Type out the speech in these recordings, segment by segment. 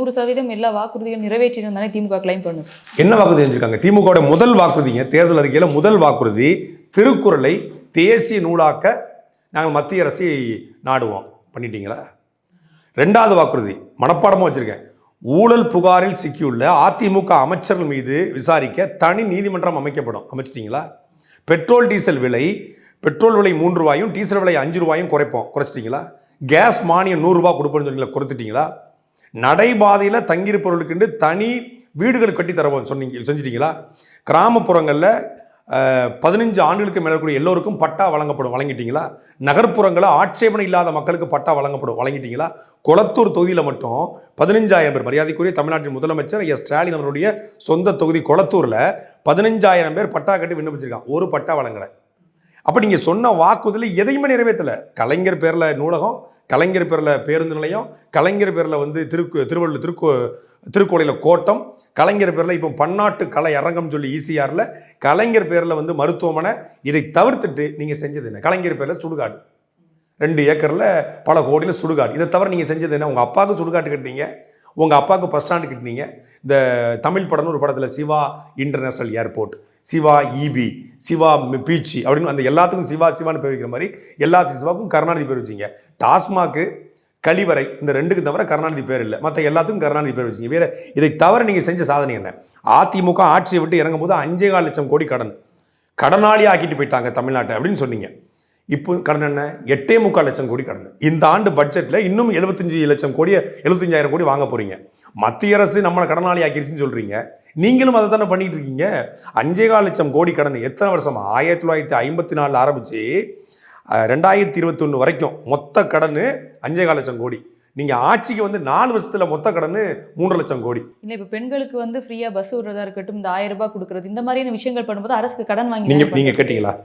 100% எல்லா வாக்குறுதிகளும் நிறைவேற்றினு தானே திமுக கிளைம் பண்ணுது. என்ன வாக்குறுதி செஞ்சிருக்காங்க? திமுக முதல் வாக்குறுதிங்க, தேர்தல் அறிக்கையில் முதல் வாக்குறுதி திருக்குறளை தேசிய நூலாக்க நாங்கள் மத்திய அரசை நாடுவோம். பண்ணிட்டீங்களா? ரெண்டாவது வாக்குறுதி மனப்பாடமாக வச்சிருக்கேன். ஊழல் புகாரில் சிக்கியுள்ள அதிமுக அமைச்சர்கள் மீது விசாரிக்க தனி நீதிமன்றம் அமைக்கப்படும். அமைச்சிட்டிங்களா? பெட்ரோல் விலை 3 ரூபாயும் டீசல் விலை 5 ரூபாயும் குறைச்சிட்டிங்களா? கேஸ் மானியம் 100 ரூபாய் கொடுப்போம்னு சொன்னீங்களா, குறைச்சிட்டிங்களா? நடைபாதையில் தங்கியிருப்பவர்களுக்கு தனி வீடுகள் கட்டி தரவோம் செஞ்சிட்டிங்களா? கிராமப்புறங்களில் 15 ஆண்டுகளுக்கு மேலக்கூடிய எல்லோருக்கும் பட்டா வழங்கிட்டீங்களா? நகர்ப்புறங்களில் ஆட்சேபனை இல்லாத மக்களுக்கு பட்டா வழங்கிட்டீங்களா? கொளத்தூர் தொகுதியில் மட்டும் 15,000 பேர், மரியாதைக்குரிய தமிழ்நாட்டின் முதலமைச்சர் எஸ் ஸ்டாலின் அவருடைய சொந்த தொகுதி கொளத்தூரில் 15,000 பேர் பட்டா கட்டி விண்ணப்பிச்சிருக்காங்க. ஒரு பட்டா வழங்கலை. அப்போ நீங்கள் சொன்ன வாக்குறுதியில் எதையுமே நிறைவேற்றலை. கலைஞர் பேரில் நூலகம், கலைஞர் பேரில் பேருந்து நிலையம், கலைஞர் பேரில் வந்து திருக்கோயிலில் கோட்டம், கலைஞர் பேரில் இப்போ பன்னாட்டு கலை அரங்கம் சொல்லி ஈசிஆரில், கலைஞர் பேரில் வந்து மருத்துவமனை. இதை தவிர்த்துட்டு நீங்கள் செஞ்சது என்ன? கலைஞர் பேரில் சுடுகாடு 2 ஏக்கரில் பல கோடியில் சுடுகாடு. இதை தவிர நீங்கள் செஞ்சது என்ன? உங்கள் அப்பாவுக்கு சுடுகாட்டு கட்டினீங்க, உங்கள் அப்பாவுக்கு பஸ் ஸ்டாண்டு கட்டினீங்க. இந்த தமிழ் படம்னு ஒரு படத்தில் Shiva international airport, Shiva EB, Shiva beach அப்படின்னு அந்த எல்லாத்துக்கும் சிவான்னு பேர் வைக்கிற மாதிரி எல்லாத்துக்கும் சிவாவுக்கும் கருணாநிதி பேர் வச்சிங்க. டாஸ்மாக்கு, கழிவறை, இந்த 2க்கு தவிர கருணாநிதி பேர் இல்லை. மற்ற எல்லாத்துக்கும் கருணாநிதி பேர் வச்சிங்க. வேறு இதை தவிர நீங்கள் செஞ்ச சாதனை என்ன? அதிமுக ஆட்சியை விட்டு இறங்கும் போது 5,4 லட்சம் கோடி கடனாளி ஆக்கிட்டு போயிட்டாங்க தமிழ்நாட்டை அப்படின்னு சொன்னீங்க. இப்போ கடன் என்ன? 8,4 லட்சம் கோடி கடன். இந்த ஆண்டு பட்ஜெட்டில் இன்னும் 75,000 கோடி வாங்க போறீங்க. மத்திய அரசு நம்மளை கடனாளி ஆக்கிடுச்சுன்னு சொல்றீங்க. நீங்களும் அதை தானே பண்ணிட்டு இருக்கீங்க. 5,4 லட்சம் கோடி கடன் எத்தனை வருஷமா? 1954 ஆரம்பிச்சு 2021 வரைக்கும் மொத்த கடன் 5,4 லட்சம் கோடி. நீங்க ஆட்சிக்கு வந்து 4 வருஷத்துல மொத்த கடன் 3 லட்சம் கோடி. இல்லை, இப்போ பெண்களுக்கு வந்து ஃப்ரீயா பஸ் விடுறதா இருக்கட்டும், இந்த 1000 ரூபாய் கொடுக்குறது, இந்த மாதிரியான விஷயங்கள் பண்ணும்போது அரசுக்கு கடன் வாங்கி நீங்க கேட்டீங்களா?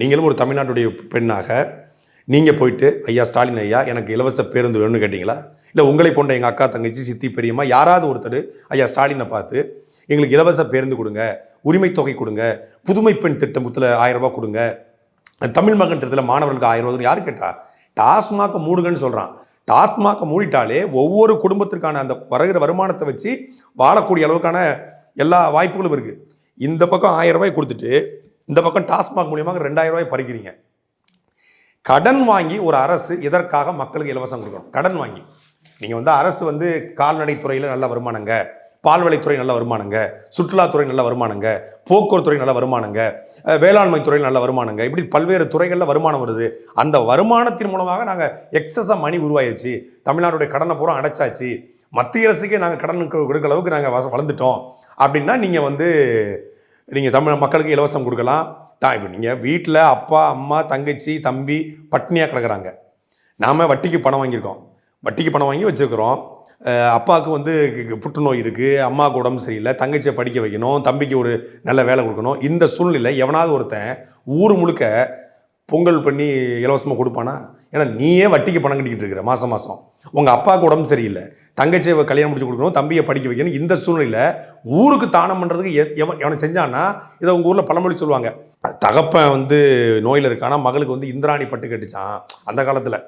நீங்களும் ஒரு தமிழ்நாட்டுடைய பெண்ணாக நீங்கள் போயிட்டு ஐயா ஸ்டாலின் ஐயா எனக்கு இலவச பேருந்து வேணும்னு கேட்டிங்களா? இல்லை உங்களை போன்ற எங்கள் அக்கா, தங்கச்சி, சித்தி, பெரியம்மா யாராவது ஒருத்தர் ஐயா ஸ்டாலினை பார்த்து எங்களுக்கு இலவச பேருந்து கொடுங்க, உரிமை தொகை கொடுங்க, புதுமை பெண் திட்டத்தில் 1000 ரூபாய் கொடுங்க, தமிழ் மகன் திட்டத்தில் மாணவர்களுக்கு 1000 ரூபாய் யாரு கேட்டா? டாஸ்மாக மூடுங்கன்னு சொல்கிறான். டாஸ்மாக மூடிட்டாலே ஒவ்வொரு குடும்பத்திற்கான அந்த வருகிற வருமானத்தை வச்சு வாழக்கூடிய அளவுக்கான எல்லா வாய்ப்புகளும் இருக்குது. இந்த பக்கம் 1000 ரூபாய் கொடுத்துட்டு இந்த பக்கம் டாஸ்மாக் மூலியமாக 2,000 ரூபாய் பறிக்கிறீங்க. கடன் வாங்கி ஒரு அரசு எதற்காக மக்களுக்கு இலவசம் கொடுக்கணும்? கடன் வாங்கி நீங்கள் வந்து அரசு வந்து கால்நடைத்துறையில் நல்ல வருமானங்க, பால்வளைத்துறை நல்ல வருமானங்க, சுற்றுலாத்துறை நல்ல வருமானங்க, போக்குவரத்துறை நல்ல வருமானங்க, வேளாண்மை துறையில் நல்ல வருமானங்க, இப்படி பல்வேறு துறைகளில் வருமானம் வருது. அந்த வருமானத்தின் மூலமாக நாங்கள் எக்ஸஸாக மணி உருவாயிருச்சு, தமிழ்நாட்டுடைய கடனை பூரா அடைச்சாச்சு, மத்திய அரசுக்கே நாங்கள் கடன் கொடுக்குற அளவுக்கு நாங்கள் வளர்ந்துட்டோம் அப்படின்னா நீங்கள் வந்து நீங்கள் தமிழ் மக்களுக்கு இலவசம் கொடுக்கலாம். இப்போ நீங்கள் வீட்டில் அப்பா, அம்மா, தங்கச்சி, தம்பி பட்னியாக கிடக்குறாங்க. நாம் வட்டிக்கு பணம் வாங்கியிருக்கோம், வட்டிக்கு பணம் வாங்கி வச்சுருக்கிறோம். அப்பாவுக்கு வந்து புற்றுநோய் இருக்குது, அம்மாவுக்கு உடம்பு சரியில்லை, தங்கச்சியை படிக்க வைக்கணும், தம்பிக்கு ஒரு நல்ல வேலை கொடுக்கணும். இந்த சூழ்நிலை எவனாவது ஒருத்தன் ஊர் முழுக்க பொங்கல் பண்ணி இலவசமாக கொடுப்பானா? ஏன்னா நீயே வட்டிக்கு பணம் கட்டிக்கிட்டு இருக்கிற மாதம் உங்கள் அப்பாவுக்கு உடம்பு சரியில்லை, தங்கச்சியை கல்யாணம் முடிச்சு கொடுக்கணும், தம்பியை படிக்க வைக்கணும். இந்த சூழ்நிலையில் ஊருக்கு தானம் பண்ணுறதுக்கு எவனை செஞ்சான்னா இதை உங்கள் ஊரில் பழமொழி சொல்லுவாங்க, தகப்பன் வந்து நோயில் இருக்கானா மகளுக்கு வந்து இந்திராணி பட்டு கட்டுச்சான் அந்த காலத்தில்.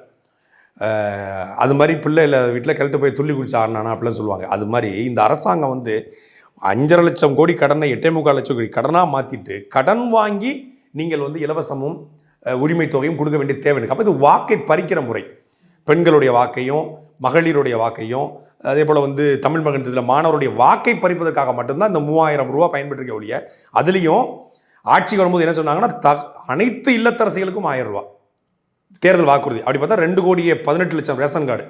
அது மாதிரி பிள்ளை இல்லை வீட்டில் கிளட்டு போய் துள்ளி குடிச்சு ஆடினானா அப்படிலாம் சொல்லுவாங்க. அது மாதிரி இந்த அரசாங்கம் வந்து 5,5 லட்சம் கோடி கடனை 8,4 லட்சம் கோடி கடனாக மாற்றிட்டு கடன் வாங்கி நீங்கள் வந்து இலவசமும் உரிமை தொகையும் கொடுக்க வேண்டிய தேவை இருக்குது. அப்போ இது வாக்கை பறிக்கிற முறை. பெண்களுடைய வாக்கையும் மகளிருடைய வாக்கையும் அதே போல் வந்து தமிழ் மகன் இதில் மாணவருடைய வாக்கை பறிப்பதற்காக மட்டும்தான் இந்த 3,000 ரூபா பயன்பெற்றிருக்க ஒழிய, அதுலேயும் ஆட்சிக்கு வரும்போது என்ன சொன்னாங்கன்னா அனைத்து இல்லத்தரசிகளுக்கும் 1000 ரூபா தேர்தல் வாக்குறுதி. அப்படி பார்த்தா 2,18,00,000 ரேஷன் கார்டு,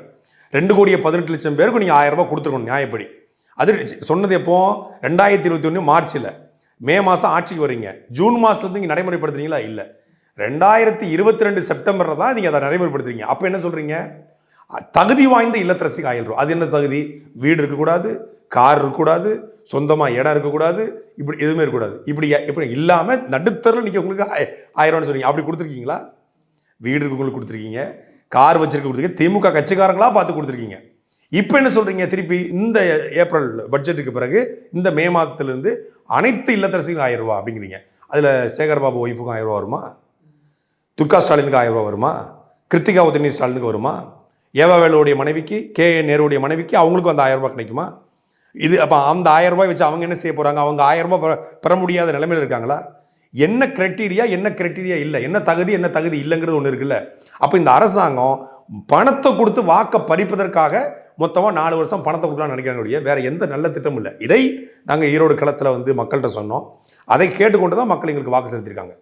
2,18,00,000 பேருக்கு நீங்கள் 1000 ரூபா கொடுத்துருக்கணும் நியாயப்படி. அது சொன்னது எப்போ? 2021 மார்ச்சில். மே மாதம் ஆட்சிக்கு வரீங்க, ஜூன் மாதத்துலேருந்து நீங்கள் நடைமுறைப்படுத்துறீங்களா? இல்லை, 2022 செப்டம்பரில் தான் நீங்கள் அதை நடைமுறைப்படுத்துறீங்க. அப்போ என்ன சொல்கிறீங்க? தகுதி வாய்ந்த இல்லத்தரசிக்கு 1000 ரூபா. அது என்ன தகுதி? வீடு இருக்கக்கூடாது, கார் இருக்கக்கூடாது, சொந்தமாக இடம் இருக்கக்கூடாது, இப்படி எதுவுமே இருக்கக்கூடாது. இப்படி இல்லாமல் நடுத்தரில் நீங்கள் உங்களுக்கு 1000 ரூபான்னு சொல்றீங்க. அப்படி கொடுத்துருக்கீங்களா? வீடு இருக்கவங்களுக்கு கொடுத்துருக்கீங்க, கார் வச்சிருக்க கொடுத்துருக்கீங்க, திமுக கட்சிக்காரங்களா பார்த்து கொடுத்துருக்கீங்க. இப்போ என்ன சொல்கிறீங்க? திருப்பி இந்த ஏப்ரல் பட்ஜெட்டுக்கு பிறகு இந்த மே மாதத்துலேருந்து அனைத்து இல்லத்தரசிக்கும் 1000 ரூபா அப்படிங்கிறீங்க. அதில் சேகர்பாபு ஒய்ஃபுக்கும் 1000 ரூபா வருமா? துர்கா ஸ்டாலினுக்கு 1000 ரூபா வருமா? கிருத்திகா உதயநிதி ஸ்டாலினுக்கு வருமா? ஏவாவேலுடைய மனைவிக்கு நேருடைய மனைவிக்கு அவங்களுக்கும் அந்த 1000 ரூபாய் கிடைக்குமா? இது அப்போ அந்த 1000 ரூபாய் வச்சு அவங்க என்ன செய்ய போகிறாங்க? அவங்க 1000 ரூபாய் பெற முடியாத நிலைமையில் இருக்காங்களா? என்ன கிரைட்டீரியா இல்லை, என்ன தகுதி இல்லைங்கிறது ஒன்று இருக்குல்ல. அப்போ இந்த அரசாங்கம் பணத்தை கொடுத்து வாக்கை பறிப்பதற்காக மொத்தமாக 4 வருஷம் பணத்தை கொடுக்கலாம்னு நினைக்கிறாங்க. வேற எந்த நல்ல திட்டமும் இல்லை. இதை நாங்கள் ஈரோடு களத்தில் மக்கள்கிட்ட சொன்னோம். அதை கேட்டுக்கொண்டு தான் மக்கள் எங்களுக்கு வாக்கு செலுத்தியிருக்காங்க.